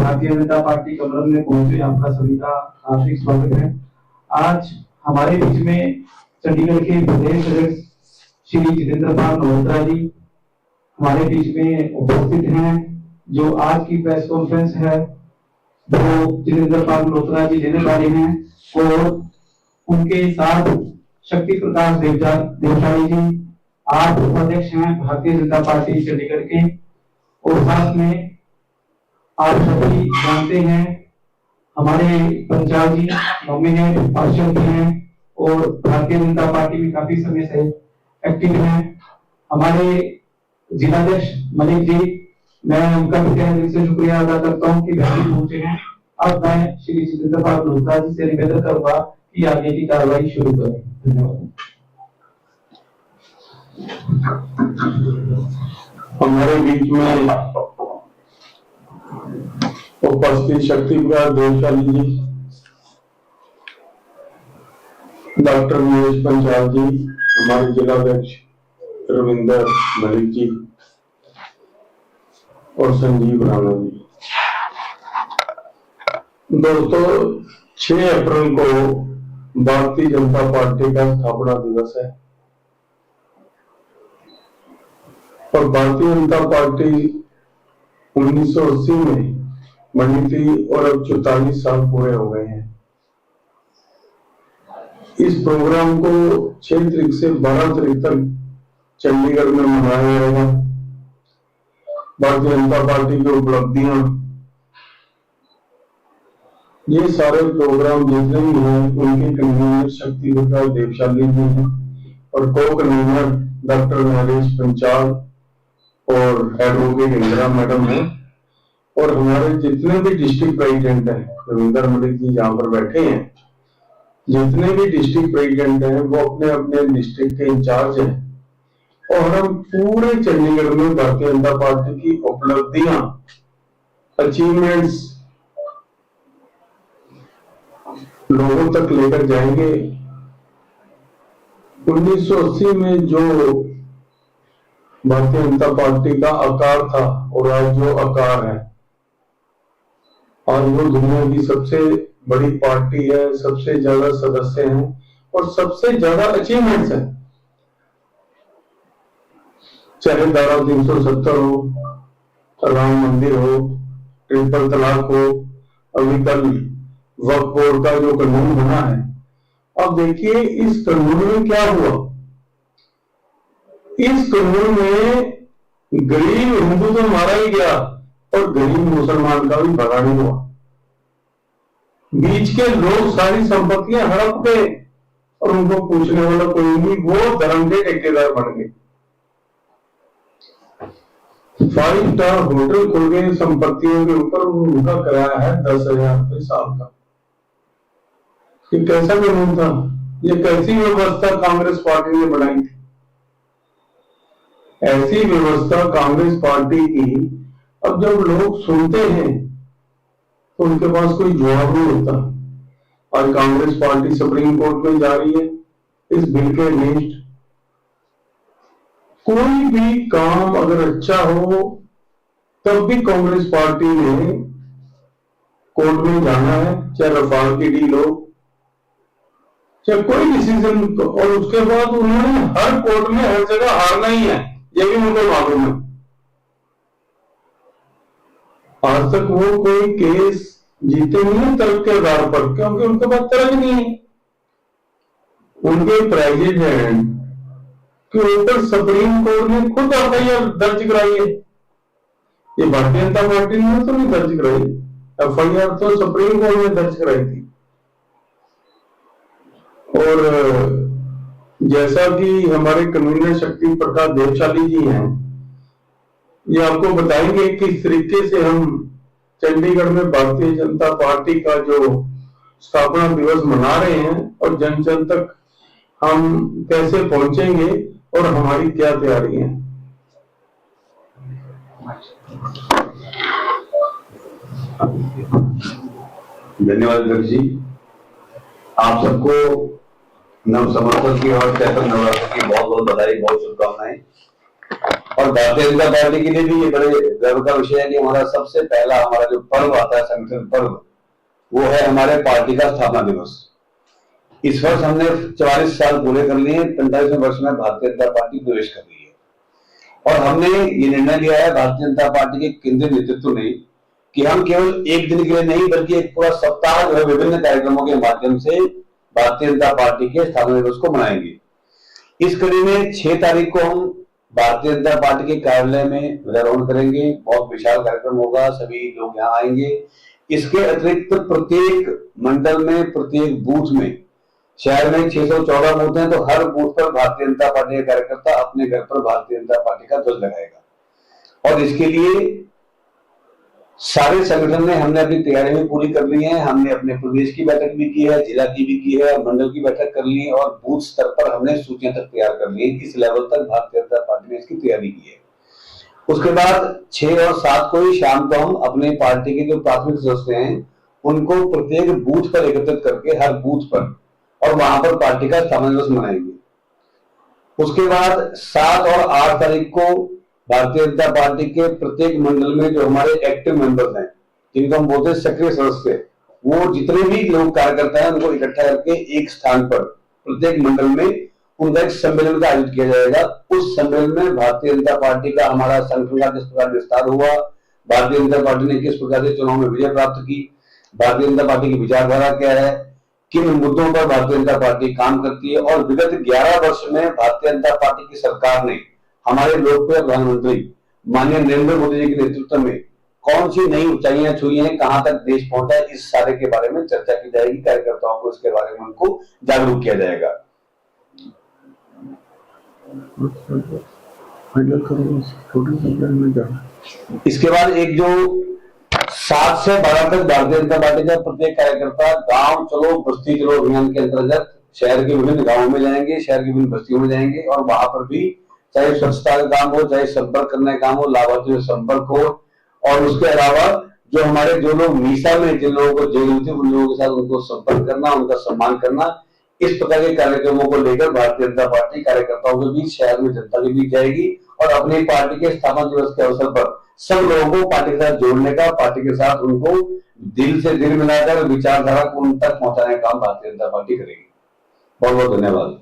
Bharatiya Janata party Kamalam में पहुंचे आपका सभी का हार्दिक स्वागत है। आज हमारे बीच में चंडीगढ़ के प्रदेश अध्यक्ष श्री जितेंद्र पाल मल्होत्रा जी हमारे बीच में उपस्थित हैं। जो आज की प्रेस कॉन्फ्रेंस है वो जितेंद्र पाल मल्होत्रा जी लेने वाले हैं और उनके साथ शक्ति प्रकाश देवशाली जी आप उपाध्यक्ष हैं भारतीय जनता पार्टी चंडीगढ़ के, और साथ में आप सभी जानते हैं हमारे पंचाल जी नॉमिनेट पार्षद भी हैं और भारतीय जनता पार्टी में काफी समय से एक्टिव हैं। हमारे जिलाध्यक्ष मलिक जी, मैं उनका भी तहे दिल से शुक्रिया अदा करता हूं कि वह पहुंचे हैं। अब मैं श्री जितेंद्र पाल मल्होत्रा जी से निवेदन करूंगा कि आगे की कार्रवाई शुरू करें। धन्यवाद। हमारे बीच में उपस्थित शक्ति प्रकाश देवशाली जी, डॉक्टर महेश पंचाल जी, हमारे जिलाध्यक्ष रविंदर मलिक जी और संजीव राणा जी। दोस्तों, 6 अप्रैल को भारतीय जनता पार्टी का स्थापना दिवस है और भारतीय जनता पार्टी 1980 में बनी थी और अब 44 साल पूरे हो गए हैं। इस प्रोग्राम को 6 तारीख से 12 तारीख तक चंडीगढ़ में मनाया जाएगा। भारतीय जनता पार्टी की उपलब्धियां, ये सारे प्रोग्राम जितने भी हैं उनके कन्वीनर शक्ति प्रकाश देवशाली जी हैं और को कन्वीनर डॉक्टर महेश पंचाल और एडवोकेट इंदिरा मैडम है और हमारे जितने भी डिस्ट्रिक्ट प्रेसिडेंट हैं, रविंदर मलिक जी यहाँ पर बैठे हैं, जितने भी डिस्ट्रिक्ट प्रेसिडेंट हैं वो अपने अपने डिस्ट्रिक्ट के इंचार्ज हैं और हम पूरे चंडीगढ़ में भारतीय जनता पार्टी की उपलब्धियां, अचीवमेंट्स लोगों तक लेकर जाएंगे। 1980 में जो भारतीय जनता पार्टी का आकार था और आज जो आकार है, आज वो दुनिया की सबसे बड़ी पार्टी है, सबसे ज्यादा सदस्य हैं और सबसे ज्यादा अचीवमेंट्स हैं। चाहे धारा 370 हो, राम मंदिर हो, ट्रिपल तलाक हो, अभी कल वक्फ बोर्ड का जो कानून बना है। अब देखिए इस कानून में क्या हुआ। इस कानून में गरीब हिंदू तो मारा ही गया और गरीब मुसलमान का भी भला नहीं हुआ। बीच के लोग सारी संपत्तियां हड़प गए और उनको पूछने वाला कोई नहीं, वो धर्म के ठेकेदार बन गए। 5 स्टार होटल खोल गए, संपत्तियों के ऊपर उनका किराया है 10,000 रुपये साल का। ये कैसा कानून था? ये कैसी व्यवस्था कांग्रेस पार्टी ने बनाई थी? ऐसी व्यवस्था कांग्रेस पार्टी की अब जब लोग सुनते हैं तो उनके पास कोई जवाब नहीं होता। आज कांग्रेस पार्टी सुप्रीम कोर्ट में जा रही है इस बिल के अगेंस्ट। कोई भी काम अगर अच्छा हो तब भी कांग्रेस पार्टी ने कोर्ट में जाना है, चाहे रफाल की डील हो, चाहे कोई डिसीजन, और उसके बाद उन्होंने हर कोर्ट में हर जगह हारना ही है, ये भी मुझे मालूम है। आज तक वो कोई केस जीते नहीं है तर्क के आधार पर, क्योंकि उनके पास तर्क नहीं है। उनके प्रेसिडेंट के ऊपर सुप्रीम कोर्ट ने खुद एफआईआर दर्ज कराई है। ये भारतीय जनता पार्टी ने तो नहीं दर्ज कराई, एफआईआर तो सुप्रीम कोर्ट ने दर्ज कराई थी। और जैसा कि हमारे कन्वीनर शक्ति प्रकाश देवशाली जी हैं, ये आपको बताएंगे किस तरीके से हम चंडीगढ़ में भारतीय जनता पार्टी का जो स्थापना दिवस मना रहे हैं और जन जन तक हम कैसे पहुंचेंगे और हमारी क्या तैयारी है। धन्यवाद अध्यक्ष जी। आप सबको नव समर्थन की और चैतन्य नवरात्र की बहुत बहुत बधाई, बहुत शुभकामनाएं। और भारतीय जनता पार्टी के लिए भी ये बड़े गर्व का विषय है कि हमारा सबसे पहला हमारा जो पर्व आता है, संगठन पर्व, वो है हमारे पार्टी का स्थापना दिवस। इस वर्ष हमने 44 साल पूरे कर लिए, 45वें वर्ष में भारतीय जनता पार्टी प्रवेश कर रही है। और हमने ये निर्णय लिया है भारतीय जनता पार्टी के केंद्रीय नेतृत्व ने कि हम केवल एक दिन के लिए नहीं बल्कि एक पूरा सप्ताह जो है विभिन्न कार्यक्रमों के माध्यम से भारतीय जनता पार्टी के स्थापना दिवस को मनाएंगे। इस कड़ी में 6 तारीख को हम भारतीय जनता पार्टी के कार्यालय में ध्वजारोहण करेंगे। बहुत विशाल कार्यक्रम होगा, सभी लोग यहाँ आएंगे। इसके अतिरिक्त प्रत्येक मंडल में, प्रत्येक बूथ में, शहर में 614 बूथ हैं, तो हर बूथ पर भारतीय जनता पार्टी का कार्यकर्ता अपने घर पर भारतीय जनता पार्टी का ध्वज लगाएगा। और इसके लिए सारे संगठन ने हमने अपनी तैयारी भी पूरी कर ली है। हमने अपने प्रदेश की बैठक भी की है, जिला की भी की है, मंडल की बैठक कर ली है और बूथ स्तर पर हमने सूचियां तक तैयार कर ली है। इस लेवल तक भारतीय जनता पार्टी ने इसकी तैयारी की है। उसके बाद 6 और 7 को ही शाम को हम अपने पार्टी के जो प्राथमिक सदस्य हैं उनको प्रत्येक बूथ पर एकत्रित करके हर बूथ पर और वहां पर पार्टी का स्थापना दिवस मनाएंगे। उसके बाद 7 और 8 तारीख को भारतीय जनता पार्टी के प्रत्येक मंडल में जो हमारे एक्टिव मेंबर्स हैं, जिनको हम बोलते हैं सक्रिय सदस्य, वो जितने भी लोग कार्यकर्ता हैं उनको इकट्ठा करके एक स्थान पर प्रत्येक मंडल में उनका एक सम्मेलन का आयोजित किया जाएगा। उस सम्मेलन में भारतीय जनता पार्टी का हमारा संगठन का किस प्रकार विस्तार हुआ, भारतीय जनता पार्टी ने किस प्रकार से चुनाव में विजय प्राप्त की, भारतीय जनता पार्टी की विचारधारा क्या है, किन मुद्दों पर भारतीय जनता पार्टी काम करती है और विगत 11 वर्ष में भारतीय जनता पार्टी की सरकार ने हमारे लोकप्रिय प्रधानमंत्री माननीय नरेंद्र मोदी जी के नेतृत्व में कौन सी नई ऊंचाइयां छुई हैं, कहां तक देश पहुंचा है, इस सारे के बारे में चर्चा की जाएगी। कार्यकर्ताओं को इसके बारे में उनको जागरूक किया जाएगा। इसके बाद एक जो 7 से 12 तक भारतीय जनता पार्टी का प्रत्येक कार्यकर्ता गांव चलो बस्ती चलो अभियान के अंतर्गत शहर के विभिन्न गांवों में जाएंगे, शहर की विभिन्न बस्तियों में जाएंगे और वहां पर भी चाहे स्वच्छता का काम हो, चाहे संपर्क करने का काम हो, लाभार्थियों से संपर्क हो और उसके अलावा जो हमारे जो लोग मीसा में जिन लोगों को जेल हुई थी उन लोगों के साथ उनको संपर्क करना, उनका सम्मान करना, इस प्रकार के कार्यक्रमों को लेकर भारतीय जनता पार्टी कार्यकर्ताओं के बीच, शहर में जनता के बीच जाएगी और अपनी पार्टी के स्थापना दिवस के अवसर पर सब लोगों को पार्टी के साथ जोड़ने का, पार्टी के साथ उनको दिल से दिल मिलाकर विचारधारा को उन तक पहुंचाने का काम भारतीय जनता पार्टी करेगी। बहुत बहुत धन्यवाद।